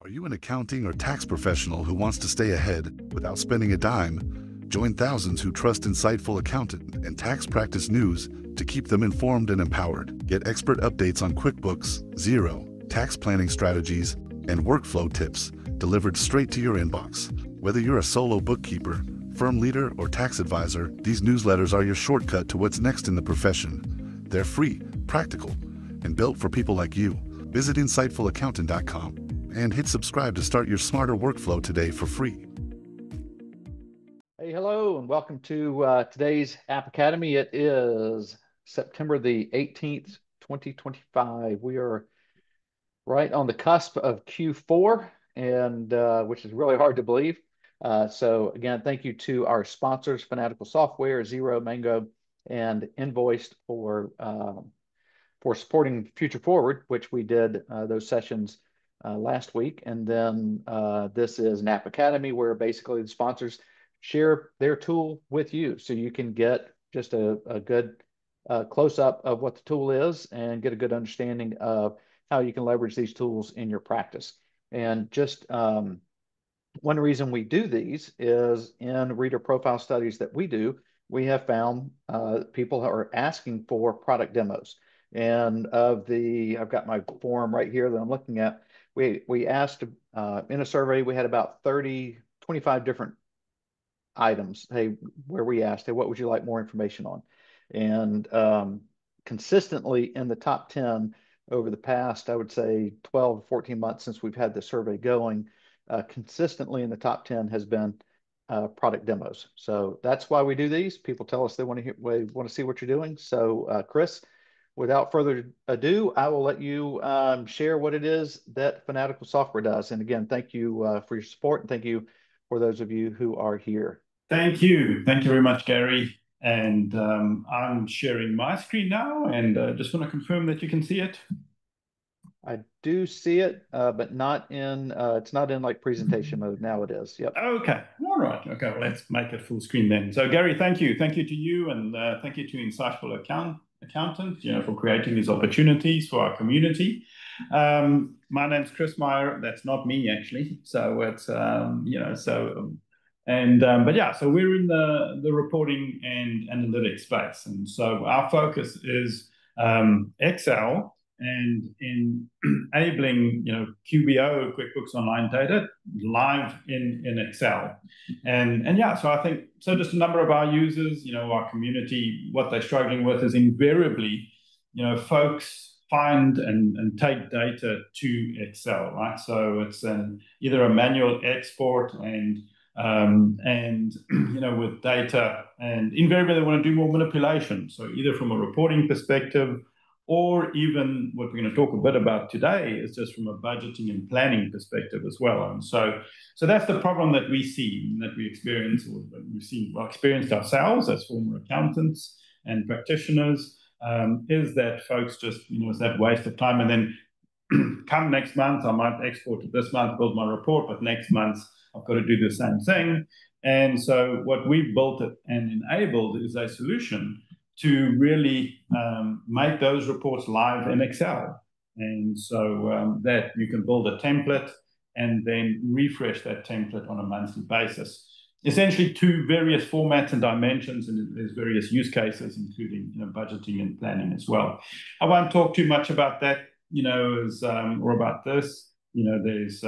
Are you an accounting or tax professional who wants to stay ahead without spending a dime? Join thousands who trust insightful accountant and tax practice news to keep them informed and empowered. Get expert updates on QuickBooks, Xero, tax planning strategies, and workflow tips delivered straight to your inbox. Whether you're a solo bookkeeper, firm leader, or tax advisor, these newsletters are your shortcut to what's next in the profession. They're free, practical, and built for people like you. Visit insightfulaccountant.com and hit subscribe to start your smarter workflow today for free. Hey, hello, and welcome to today's App Academy. It is September the 18th, 2025. We are right on the cusp of Q4, and which is really hard to believe. So again, thank you to our sponsors, Fanatical Software, Xero, Mango, and Invoiced for supporting Future Forward, which we did those sessions last week. And then this is an App Academy where basically the sponsors share their tool with you so you can get just a good close-up of what the tool is and get a good understanding of how you can leverage these tools in your practice. And just one reason we do these is in reader profile studies that we do, we have found people are asking for product demos. And I've got my form right here that I'm looking at. We asked in a survey, we had about 25 different items. Hey, where we asked, hey, what would you like more information on? And consistently in the top 10 over the past, I would say 12 or 14 months since we've had the survey going, consistently in the top 10 has been product demos. So that's why we do these. People tell us they want to see what you're doing. So Chris, without further ado, I will let you share what it is that Fanatical Software does. And again, thank you for your support, and thank you for those of you who are here. Thank you. Thank you very much, Gary. And I'm sharing my screen now, and just want to confirm that you can see it. I do see it, but not in, it's not in like presentation mode. Now it is. Yep. Okay. All right. Okay. Well, let's make it full screen then. So Gary, thank you. Thank you to you, and thank you to Insightful Accountant, for creating these opportunities for our community. My name's Chris Meyer. That's not me, actually. So it's, but yeah, so we're in the reporting and analytics space. And so our focus is Excel and in enabling, QBO, QuickBooks Online data live in Excel. And yeah, so I think, so just a number of our users, our community, what they're struggling with is invariably, folks find and take data to Excel, right? So it's either a manual export and with data, and invariably they want to do more manipulation. So either from a reporting perspective, or even what we're going to talk a bit about today is just from a budgeting and planning perspective as well. And so that's the problem that we see, that we experience, or that we've experienced ourselves as former accountants and practitioners, is that folks just, it's that waste of time. And then come next month, I might export it this month, build my report, but next month I've got to do the same thing. And so what we've built and enabled is a solution to really make those reports live in Excel. And so that you can build a template and then refresh that template on a monthly basis. Essentially two various formats and dimensions, and there's various use cases, including budgeting and planning as well. I won't talk too much about that, or about this. There's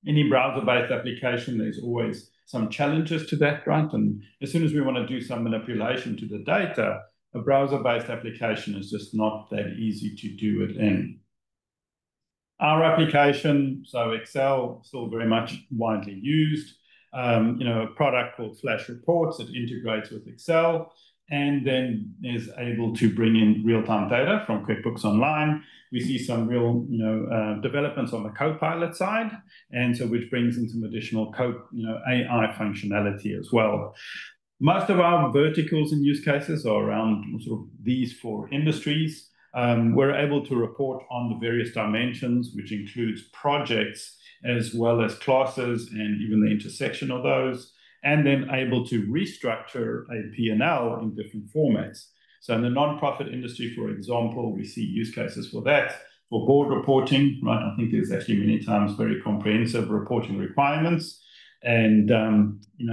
any browser-based application, there's always some challenges to that, right? And as soon as we want to do some manipulation to the data, a browser-based application is just not that easy to do it in. Our application, so Excel, still very much widely used. A product called Flash Reports that integrates with Excel and then is able to bring in real-time data from QuickBooks Online. We see some real, developments on the Copilot side, and so which brings in some additional AI functionality as well. Most of our verticals and use cases are around sort of these four industries. We're able to report on the various dimensions, which includes projects as well as classes and even the intersection of those, and then able to restructure a P&L in different formats. So in the nonprofit industry, for example, we see use cases for that. for board reporting, right? I think there's actually many times very comprehensive reporting requirements. And,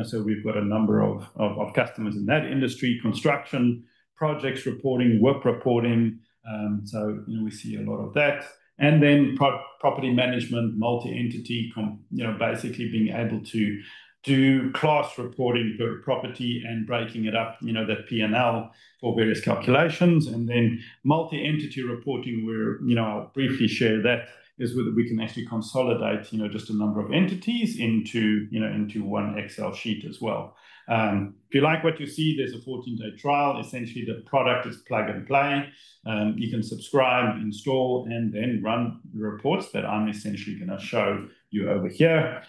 so we've got a number of customers in that industry, construction, projects reporting, work reporting. So, we see a lot of that. And then property management, multi-entity, basically being able to do class reporting per property and breaking it up, that P&L for various calculations. And then multi-entity reporting where, I'll briefly share that, is whether we can actually consolidate, just a number of entities into one Excel sheet as well. If you like what you see, there's a 14-day trial. Essentially, the product is plug and play. You can subscribe, install, and then run the reports that I'm essentially going to show you over here.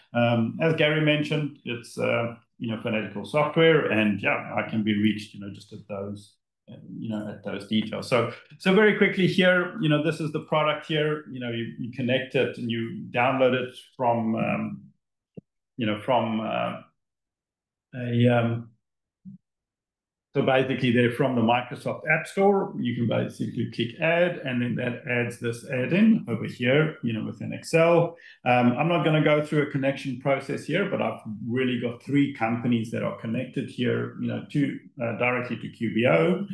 As Gary mentioned, it's fanatical software, and I can be reached, just at those. At those details. So very quickly here, this is the product here. You connect it and you download it from so basically they're from the Microsoft App Store. You can basically click add, and then that adds this add-in over here, within Excel. I'm not going to go through a connection process here, but I've really got 3 companies that are connected here, directly to QBO.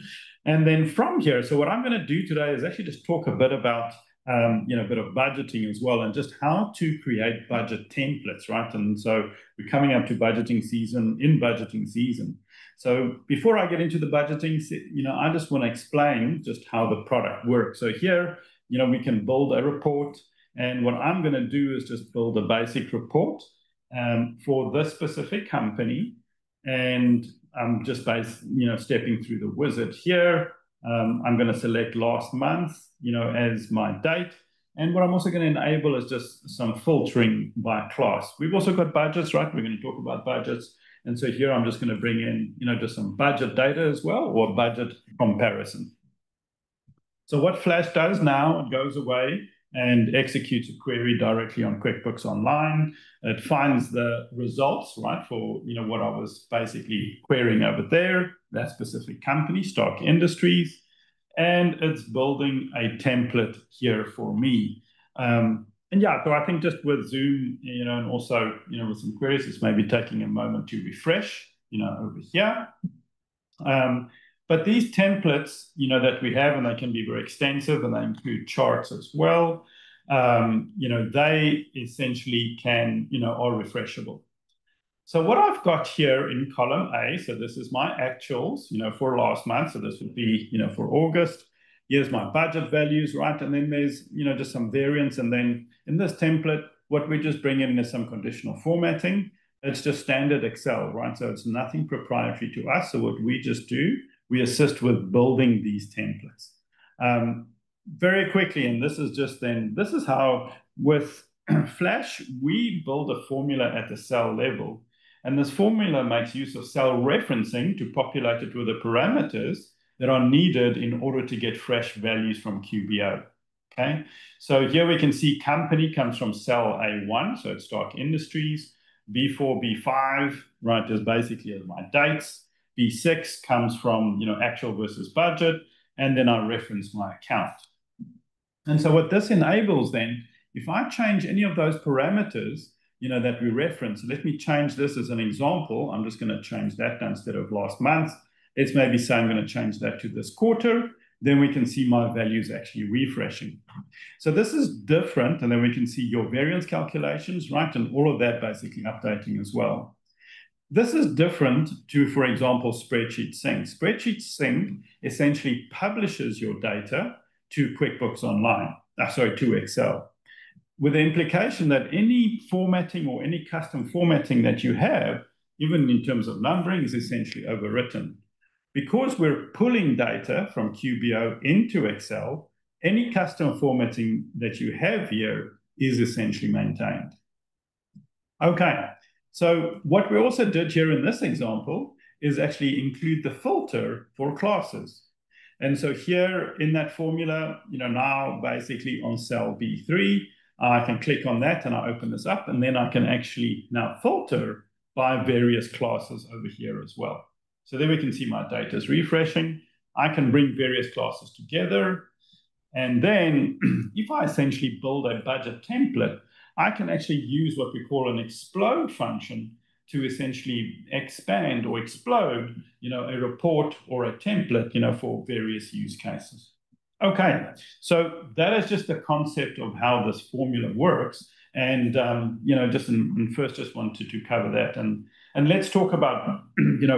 And then from here, so what I'm going to do today is actually just talk a bit about a bit of budgeting as well, and just how to create budget templates, right? And so we're coming up to budgeting season. So before I get into the budgeting, I just want to explain just how the product works. So here, we can build a report, and what I'm going to do is just build a basic report for this specific company, and I'm just stepping through the wizard here. I'm going to select last month, as my date. And what I'm also going to enable is just some filtering by class. We've also got budgets, right? We're going to talk about budgets. And so here I'm just going to bring in, just some budget data as well, or budget comparison. So what Flash does now, it goes away and executes a query directly on QuickBooks Online. It finds the results, right, for what I was basically querying over there, that specific company, Stark Industries, and it's building a template here for me. So I think just with Zoom, and also, with some queries, it's maybe taking a moment to refresh, over here. But these templates, that we have, and they can be very extensive, and they include charts as well. They essentially are refreshable. So what I've got here in column A, so this is my actuals, for last month. So this would be, for August. Here's my budget values, right? And then there's, just some variance. And then in this template, what we just bring in is some conditional formatting. It's just standard Excel, right? So it's nothing proprietary to us. So what we just do, we assist with building these templates. Very quickly, and this is how with Flash, we build a formula at the cell level. And this formula makes use of cell referencing to populate it with the parameters that are needed in order to get fresh values from QBO. Okay, so here we can see company comes from cell A1, so it's Stark Industries. B4, B5, right, is basically my dates. B6 comes from, actual versus budget, and then I reference my account. And so what this enables then, if I change any of those parameters, that we reference, let me change this as an example. I'm just going to change that now instead of last month. Let's maybe say I'm going to change that to this quarter. Then we can see my values actually refreshing. So this is different. And then we can see your variance calculations, right? And all of that basically updating as well. This is different to, for example, Spreadsheet Sync. Spreadsheet Sync essentially publishes your data to QuickBooks Online, to Excel, with the implication that any formatting or any custom formatting that you have, even in terms of numbering, is essentially overwritten. Because we're pulling data from QBO into Excel, any custom formatting that you have here is essentially maintained. Okay, so what we also did here in this example is actually include the filter for classes. And so here in that formula, now basically on cell B3, I can click on that and I open this up, and then I can actually now filter by various classes over here as well. So there we can see my data is refreshing. I can bring various classes together. And then if I essentially build a budget template, I can actually use what we call an explode function to essentially expand or explode, a report or a template, for various use cases. Okay, so that is just the concept of how this formula works. And, just wanted to cover that. And let's talk about,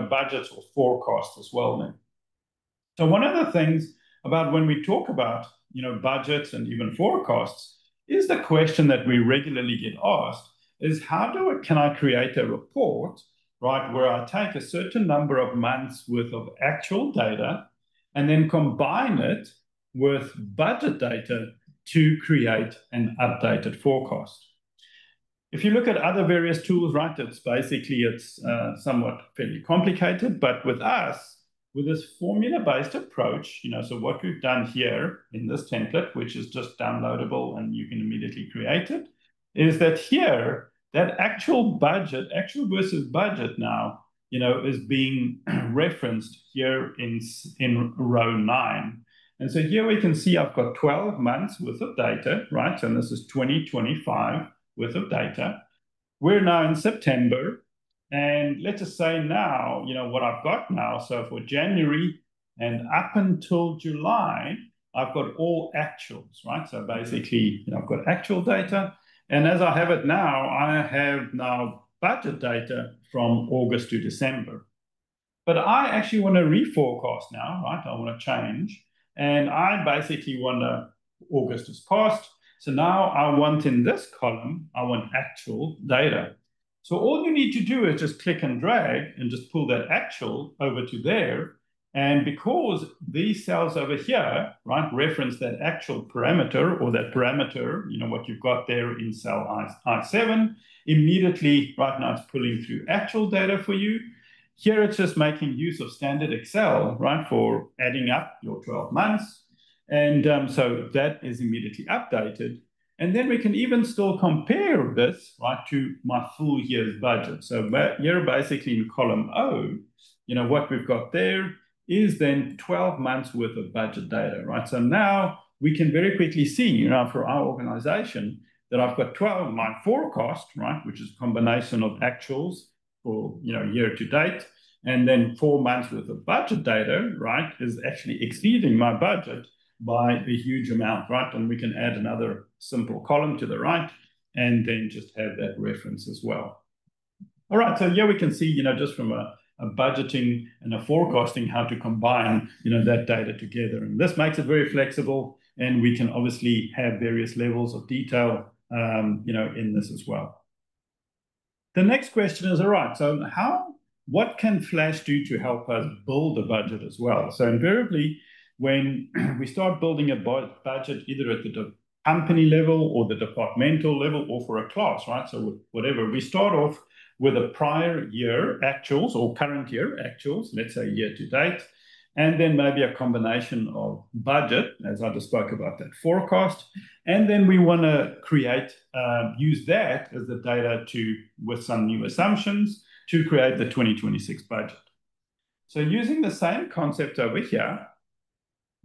budgets or forecasts as well then. So one of the things about when we talk about, budgets and even forecasts is the question that we regularly get asked is can I create a report, right, where I take a certain number of months worth of actual data and then combine it with budget data to create an updated forecast. If you look at other various tools, right, it's somewhat fairly complicated, but with us, with this formula-based approach, so what we've done here in this template, which is just downloadable and you can immediately create it, is that here, that actual versus budget now, is being referenced here in row 9. And so here we can see I've got 12 months worth of data, right? And this is 2025 worth of data. We're now in September. And let's just say now, what I've got now, so for January and up until July, I've got all actuals, right? So basically, I've got actual data. And as I have it now, I have now budget data from August to December. But I actually want to reforecast now, right? I want to change. And I basically want August has passed. So now I want in this column, I want actual data. So all you need to do is just click and drag and just pull that actual over to there. And because these cells over here, right, reference that actual parameter or that parameter, what you've got there in cell I7, immediately right now it's pulling through actual data for you. Here it's just making use of standard Excel, right, for adding up your 12 months. And so that is immediately updated. And then we can even still compare this, right, to my full year's budget. So here, basically in column O, what we've got there is then 12 months worth of budget data, right? So now we can very quickly see, for our organization that I've got 12, my forecast, right, which is a combination of actuals for, year to date, and then 4 months worth of budget data, right, is actually exceeding my budget by a huge amount, right? And we can add another simple column to the right and then just have that reference as well. All right, so here we can see, just from a budgeting and a forecasting, how to combine, that data together. And this makes it very flexible, and we can obviously have various levels of detail, in this as well. The next question is, all right, so what can Flash do to help us build a budget as well? So invariably, when we start building a budget, either at the company level or the departmental level or for a class, right? So whatever, we start off with a prior year actuals or current year actuals, let's say year to date, and then maybe a combination of budget, as I just spoke about that forecast. And then we want to use that as the data with some new assumptions to create the 2026 budget. So using the same concept over here,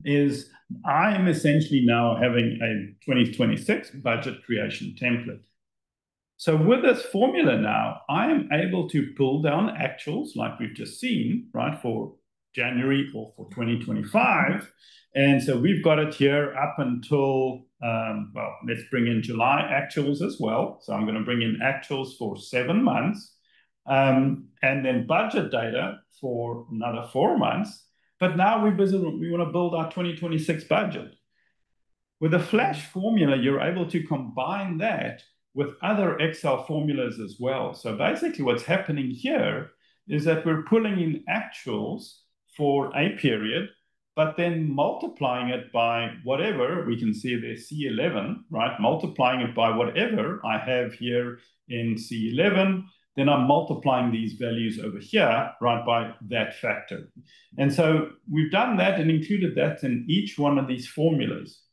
is I'm essentially now having a 2026 budget creation template. So with this formula now, I am able to pull down actuals like we've just seen, right, for January or for 2025. And so we've got it here up until, let's bring in July actuals as well. So I'm going to bring in actuals for 7 months and then budget data for another 4 months. But now we want to build our 2026 budget. With the Flash formula, you're able to combine that with other Excel formulas as well. So basically what's happening here is that we're pulling in actuals for a period, but then multiplying it by whatever, we can see there's C11, right? Multiplying it by whatever I have here in C11, then I'm multiplying these values over here, right, by that factor. And so we've done that and included that in each one of these formulas.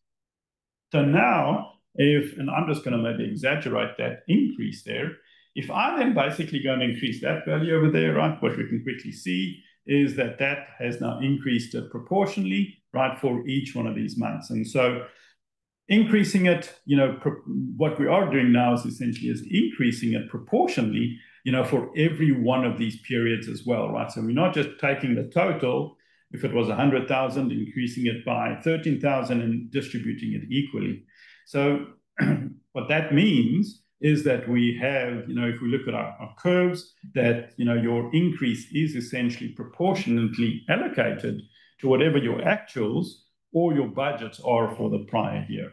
So now, and I'm just going to maybe exaggerate that increase there, if I then basically go and increase that value over there, right, what we can quickly see is that has now increased proportionally, right, for each one of these months. And so increasing it, you know, what we are doing now is essentially increasing it proportionally, you know, for every one of these periods as well, right? So we're not just taking the total, if it was 100,000, increasing it by 13,000 and distributing it equally. So what that means is that we have, you know, if we look at our curves, that, you know, your increase is essentially proportionately allocated to whatever your actuals or your budgets are for the prior year.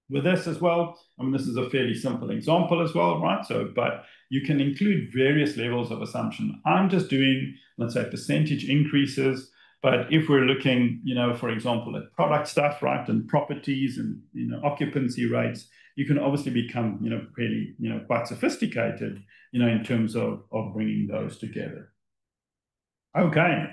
With this as well, I mean, this is a fairly simple example as well, right? So, but you can include various levels of assumption. I'm just doing, let's say, percentage increases. But if we're looking, you know, for example, at product stuff, right, and properties and, you know, occupancy rates, you can obviously become, you know, really, you know, quite sophisticated, you know, in terms of bringing those together. Okay.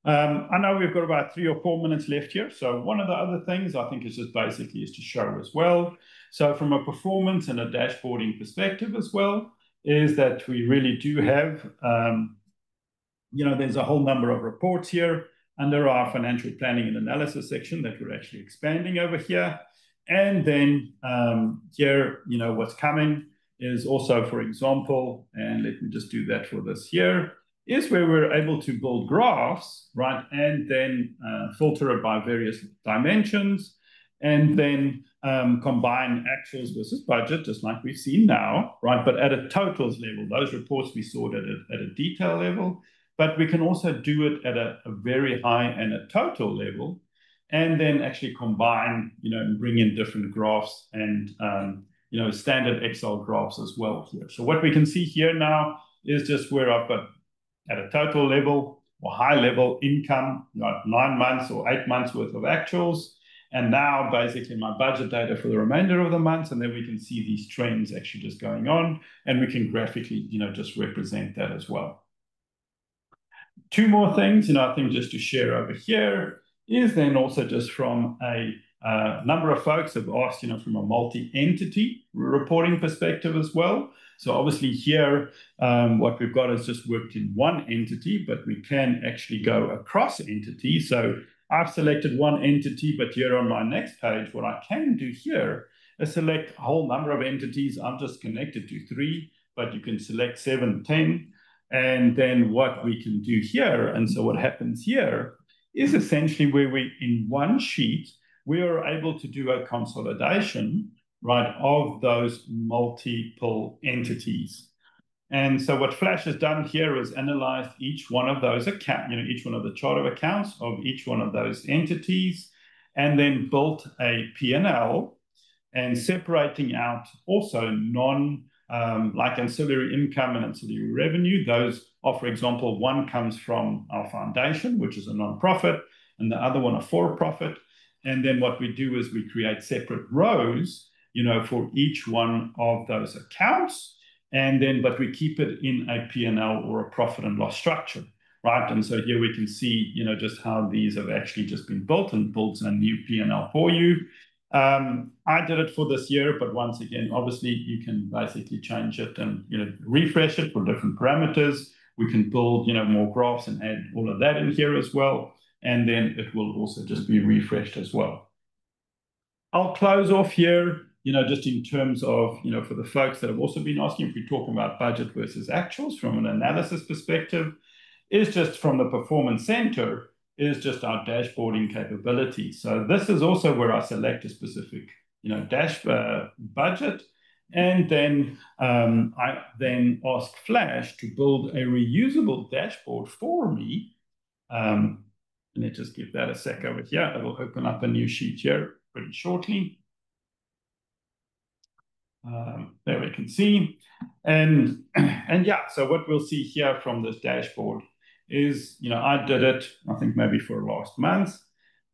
I know we've got about 3 or 4 minutes left here. So one of the other things I think is just basically is to show as well. So from a performance and a dashboarding perspective as well, is that we really do have, you know, there's a whole number of reports here under our financial planning and analysis section that we're actually expanding over here. And then here, you know, what's coming is also, for example, and let me just do that for this here, is where we're able to build graphs, right, and then filter it by various dimensions, and then combine actuals versus budget, just like we've seen now, right, but at a totals level. Those reports we sort at a detail level, but we can also do it at a very high and a total level, and then actually combine, you know, and bring in different graphs and, you know, standard Excel graphs as well here. So what we can see here now is just where I've got at a total level or high level income, you know, 9 months or 8 months worth of actuals. And now basically my budget data for the remainder of the months. And then we can see these trends actually just going on, and we can graphically, you know, just represent that as well. 2 more things, you know, I think just to share over here is then also just from a number of folks have asked, you know, from a multi-entity reporting perspective as well. So obviously here, what we've got is just worked in one entity, but we can actually go across entities. So I've selected one entity, but here on my next page, what I can do here is select a whole number of entities. I'm just connected to 3, but you can select 7, 10. And then what we can do here, and so what happens here is essentially where we, in one sheet, we are able to do a consolidation, right, of those multiple entities. And so what Flash has done here is analyzed each one of those accounts, you know, each one of the chart of accounts of each one of those entities, and then built a P&L and separating out also like ancillary income and ancillary revenue. Those are, for example, one comes from our foundation, which is a non-profit, and the other one a for-profit. And then what we do is we create separate rows, you know, for each one of those accounts. And then, but we keep it in a P&L or a profit and loss structure, right? And so here we can see, you know, just how these have actually just been built and builds a new P&L for you. I did it for this year, but once again, obviously you can basically change it and, you know, refresh it for different parameters. We can build, you know, more graphs and add all of that in here as well. And then it will also just be refreshed as well. I'll close off here, you know, just in terms of, you know, for the folks that have also been asking, if we talk about budget versus actuals from an analysis perspective, is just from the Performance Center, is just our dashboarding capability. So this is also where I select a specific, you know, budget. And then I then ask Flash to build a reusable dashboard for me. Let's just give that a sec over here. It'll open up a new sheet here pretty shortly. There we can see. And yeah, so what we'll see here from this dashboard is, you know, I did it, I think maybe for last month.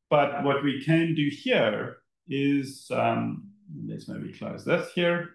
But what we can do here is, let's maybe close this here.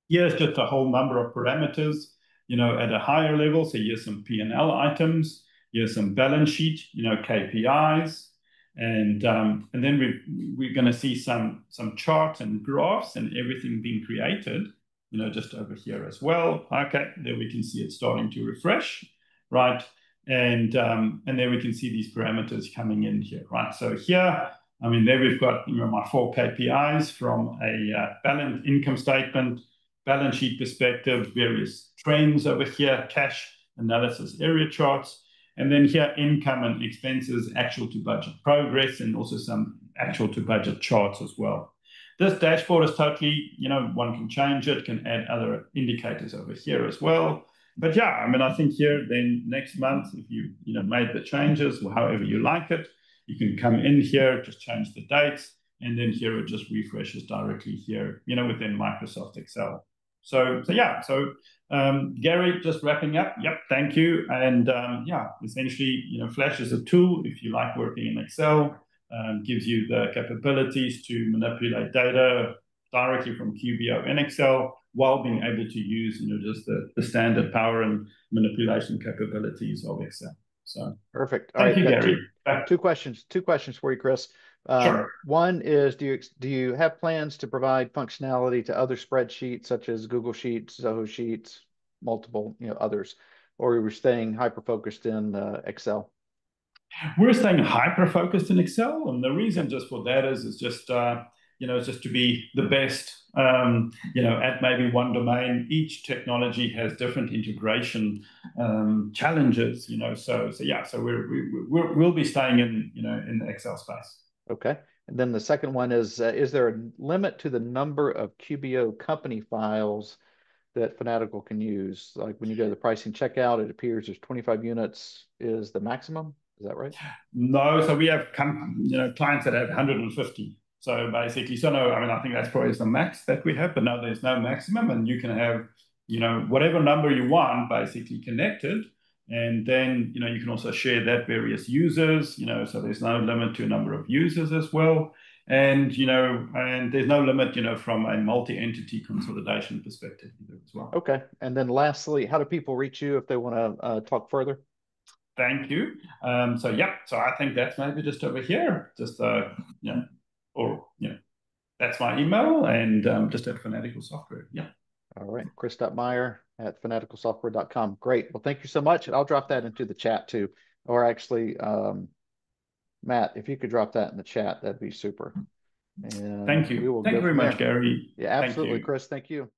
Here's just a whole number of parameters, you know, at a higher level. So here's some P&L items. Here's some balance sheet, you know, KPIs. And then we're going to see some charts and graphs and everything being created, you know, just over here as well. Okay, there we can see it starting to refresh, right? And then we can see these parameters coming in here, right? So here, I mean, there we've got my 4 KPIs from a balance income statement, balance sheet perspective, various trends over here, cash analysis area charts, and then here income and expenses, actual to budget progress, and also some actual to budget charts as well. This dashboard is totally, one can change it, can add other indicators over here as well. But yeah, I mean, I think here then next month, if you made the changes or however you like it, you can come in here, just change the dates, and then here it just refreshes directly here, within Microsoft Excel. So yeah, Gary, just wrapping up. Yep, thank you. And yeah, essentially, Flash is a tool if you like working in Excel. Gives you the capabilities to manipulate data directly from QBO in Excel while being able to use, just the standard power and manipulation capabilities of Excel. So perfect. Thank you, Gary. Two questions for you, Chris. Sure. One is, do you have plans to provide functionality to other spreadsheets such as Google Sheets, Zoho Sheets, multiple, others, or are we staying hyper focused in Excel? We're staying hyper focused in Excel, and the reason just for that is just just to be the best at maybe one domain. Each technology has different integration challenges, so yeah, so we'll be staying in the Excel space. Okay. And then the second one is there a limit to the number of QBO company files that Fanatical can use? Like when you go to the pricing checkout, it appears there's 25 units is the maximum. Is that right? No, so we have clients that have 150. So basically, no, I mean, I think that's probably the max that we have, but no, there's no maximum, and you can have whatever number you want basically connected, and then you can also share that various users, so there's no limit to a number of users as well, and and there's no limit from a multi-entity consolidation perspective either as well. Okay. And then lastly, how do people reach you if they want to talk further? Thank you. So yeah, so I think that's maybe just over here, just that's my email, and just at Fanatical Software. Yeah. All right, chris.meyer@fanaticalsoftware.com. Great. Well, thank you so much, and I'll drop that into the chat too. Or actually, Matt, if you could drop that in the chat, that'd be super. And thank you. Thank you very much, Gary. Yeah, absolutely, Chris. Thank you.